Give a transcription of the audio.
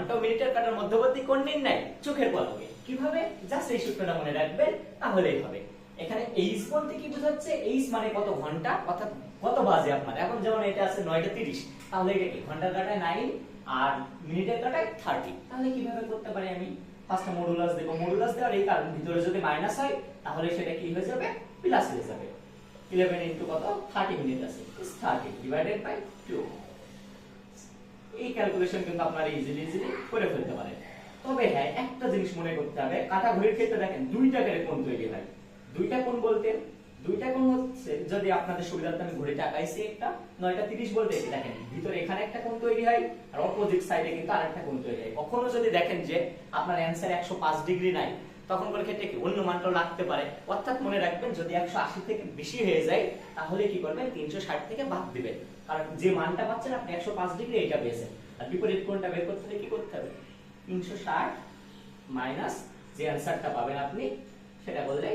ঘন্টা ও মিনিটের কাঁটার মধ্যবর্তী কোণ নির্ণয় চোখের পলকে। কিভাবে? জাস্ট এই সূত্রটা মনে রাখবেন, তাহলেই হবে। এখানে এইচ বলতে কি বোঝাচ্ছে? এইচ মানে কত ঘন্টা, অর্থাৎ কত বাজে আপনার। এখন যেমন এটা আছে 9:30, তাহলে এটা কি ঘন্টার কাঁটায় 9 আর মিনিটের কাঁটায় 30। তাহলে কিভাবে করতে পারি আমি? ফার্স্টে মডুলাস দেব। মডুলাস দেওয়ার এই কারণ, ভিতরে যদি মাইনাস হয় তাহলে সেটা কি হয়ে যাবে? প্লাস হয়ে যাবে। 11 ইনটু কত? 30 মিনিট আছে, 30 ডিভাইডেড বাই 2। এই ক্যালকুলেশন কিন্তু আপনারা ইজিলি করে ফেলতে পারেন। তবে হ্যাঁ, একটা জিনিস মনে করতে হবে, কাঁটা ঘড়ির ক্ষেত্রে দেখেন দুইটা করে কোণ তৈরি হয়। দুইটা কোণ বলতে, দুইটা কোণ হচ্ছে, যদি আপনাদের সুবিধার্থে আমি ঘড়িটা আঁকাইছি, একটা 9:30 বলতে দেখেন ভিতরে এখানে একটা কোণ তৈরি হয় আর অপোজিট সাইডে কিন্তু আরেকটা কোণ তৈরি হয়। কখনো যদি দেখেন যে আপনার অ্যানসার 105 ডিগ্রি নাই, তখন কোন ক্ষেত্রে কি অন্য মানটাও লাগতে পারে। অর্থাৎ মনে রাখবেন, যদি 180 থেকে বেশি হয়ে যায় তাহলে কি করবেন? 360 থেকে বাদ দিবেন, কারণ যে মানটা পাচ্ছেন আপনি 105 ডিগ্রি এটা পেয়েছেন। আর বিপরীত কোণটা বের করতে হলে কি করতে হবে? 360 মাইনাস যে অ্যানসারটা পাবেন আপনি সেটা করলে